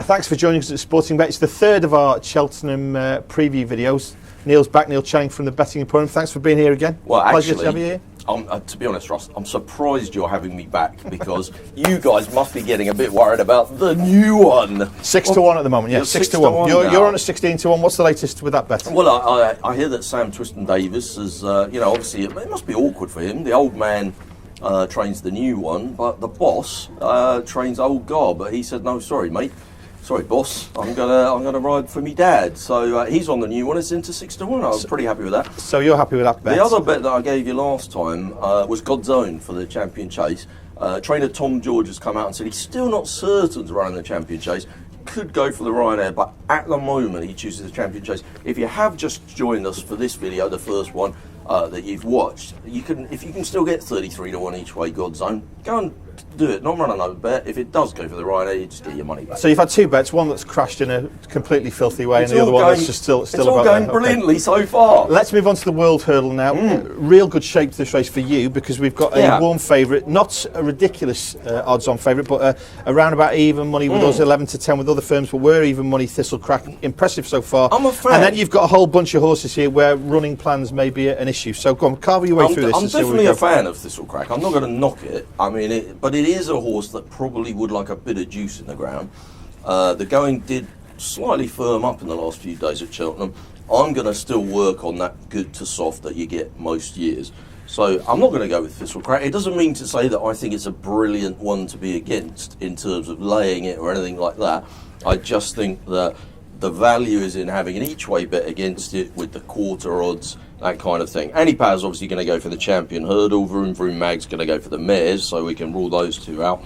Thanks for joining us at Sporting Bet. It's the third of our Cheltenham preview videos. Neil's back, Neil Channing from the Betting Emporium. Thanks for being here again. Well, Pleasure actually, to have you here. To be honest, Ross, I'm surprised you're having me back because you guys must be getting a bit worried about the new one. 6 to 1 at the moment, yeah. 6 to 1. You're on a 16 to 1. What's the latest with that bet? Well, I hear that Sam Twiston-Davies is, obviously it must be awkward for him. The old man trains the new one, but the boss trains old Gob. But he said, no, sorry, mate. Sorry, boss. I'm gonna ride for me dad. So he's on the new one. It's into 6 to 1. I was pretty happy with that. So you're happy with that bet? The other bet that I gave you last time was God's Own for the Champion Chase. Trainer Tom George has come out and said he's still not certain to run in the Champion Chase. Could go for the Ryanair, but at the moment he chooses the Champion Chase. If you have just joined us for this video, the first one that you've watched, if you can still get 33 to 1 each way, God's Own, go and do it. Not run another bet. If it does go for the Ryanair, you just get your money back. So you've had two bets, one that's crashed in a completely filthy way, and the other one that's just still it's all going brilliantly so far. Let's move on to the World Hurdle now. Real good shape to this race for you because we've got a warm favourite, not a ridiculous odds-on favourite, but around about even money with us, 11 to 10 with other firms, but we're even money. Thistlecrack, impressive so far. I'm a fan. And then you've got a whole bunch of horses here where running plans may be an issue. So go on, carve your way through this. I'm definitely a fan of Thistlecrack. I'm not going to knock it. I mean, but it is a horse that probably would like a bit of juice in the ground. The going did slightly firm up in the last few days at Cheltenham. I'm going to still work on that good to soft that you get most years. So I'm not going to go with Thistlecrack. It doesn't mean to say that I think it's a brilliant one to be against in terms of laying it or anything like that. I just think that the value is in having an each way bet against it with the quarter odds, that kind of thing. Annie Powell's obviously going to go for the Champion Hurdle. Vroom Vroom Mag's going to go for the mares, so we can rule those two out.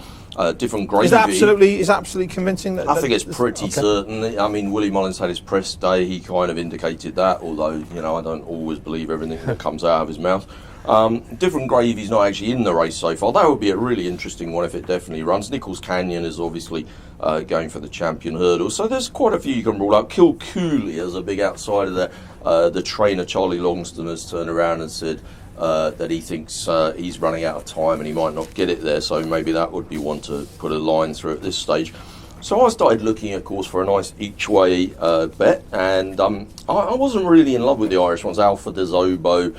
Different gravy. Is that absolutely convincing? I think it's pretty certain. I mean, Willie Mullins had his press day. He kind of indicated that, although, I don't always believe everything that comes out of his mouth. Different Gravy's not actually in the race so far. That would be a really interesting one if it definitely runs. Nichols Canyon is obviously going for the Champion Hurdle. So there's quite a few you can rule out. Kilcooley is a big outsider there. The trainer, Charlie Longston, has turned around and said that he thinks he's running out of time and he might not get it there. So maybe that would be one to put a line through at this stage. So I started looking, of course, for a nice each-way bet. And I wasn't really in love with the Irish ones. Alpha de Zobo.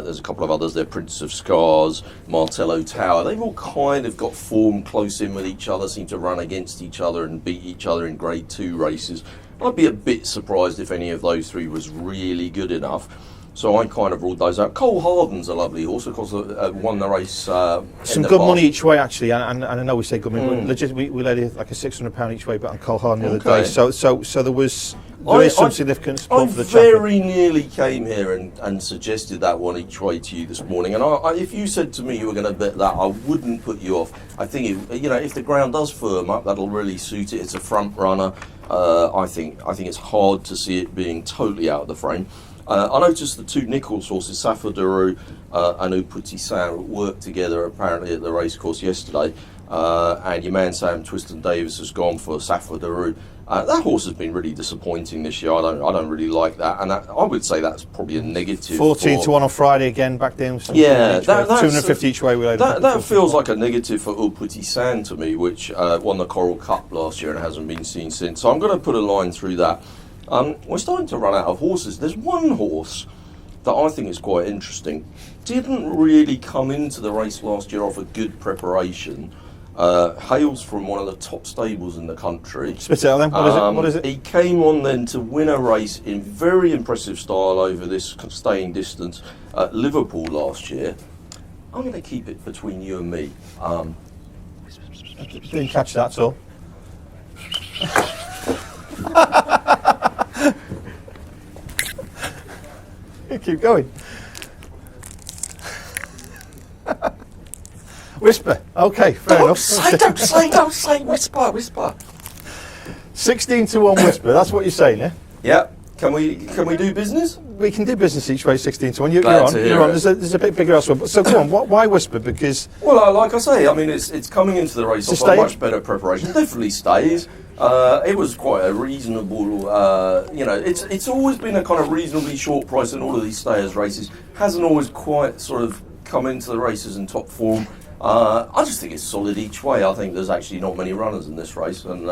There's a couple of others there, Prince of Scars, Martello Tower. They've all kind of got form close in with each other, seem to run against each other and beat each other in Grade 2 races. I'd be a bit surprised if any of those three was really good enough. So I kind of ruled those out. Cole Harden's a lovely horse, of course, won the race. Some good money each way, actually, and I know we say good money, but we laid like a £600 each way bet on Cole Harden the other day. So there is some significant support for the champion. I very nearly came here and suggested that one each way to you this morning. And if you said to me you were going to bet that, I wouldn't put you off. I think if the ground does firm up, that'll really suit it. It's a front runner. I think it's hard to see it being totally out of the frame. I noticed the two Nichols horses, Safa Daru and Uputi Sam, worked together apparently at the racecourse yesterday. And your man Sam Twiston-Davies has gone for Safa Daru. That horse has been really disappointing this year. I don't really like that, and I would say that's probably a negative. 14 to 1 on Friday again, back down. Yeah, 250 each way. That feels like a negative for Uputi Sam to me, which won the Coral Cup last year and hasn't been seen since. So I'm going to put a line through that. We're starting to run out of horses. There's one horse that I think is quite interesting. Didn't really come into the race last year off a good preparation. Hails from one of the top stables in the country. Spit it out then. What is it? He came on then to win a race in very impressive style over this staying distance at Liverpool last year. I'm going to keep it between you and me. Didn't catch that at all. Keep going. Whisper. Okay, fair enough. Don't say, whisper. 16 to 1 whisper, that's what you're saying, yeah? Yeah. Can we do business? We can do business each way, 16 to 1. You're on. There's a bit bigger elsewhere. So go on, why whisper? Because... Well, like I say, I mean, it's coming into the race off a much better preparation. Definitely stays. It was quite a reasonable, it's always been a kind of reasonably short price in all of these stayers races. Hasn't always quite sort of come into the races in top form. I just think it's solid each way. I think there's actually not many runners in this race, and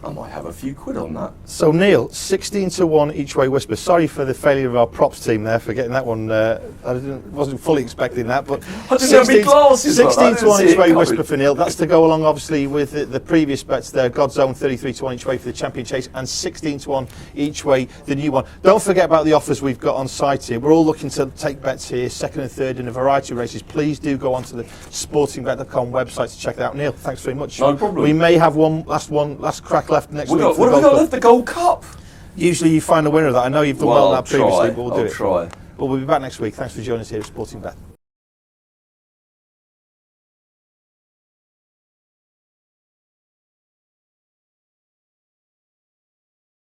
I might have a few quid on that. So Neil, 16-1 each way whisper. Sorry for the failure of our props team there for getting that one. I wasn't fully expecting that, but I didn't have my glasses 16-1 each way whisper for Neil. That's to go along, obviously, with the previous bets there. God's Own 33-1 each way for the Champion Chase, and 16-1 each way the new one. Don't forget about the offers we've got on site here. We're all looking to take bets here, second and third in a variety of races. Please do go onto the sportingbet.com website to check that out. Neil, thanks very much. No problem. We may have one last crack left next week. What have we got left? The Gold Cup? Usually you find a winner of that. I know you've done well in that previously, but we'll do it. Try. But we'll be back next week. Thanks for joining us here at Sporting Bet.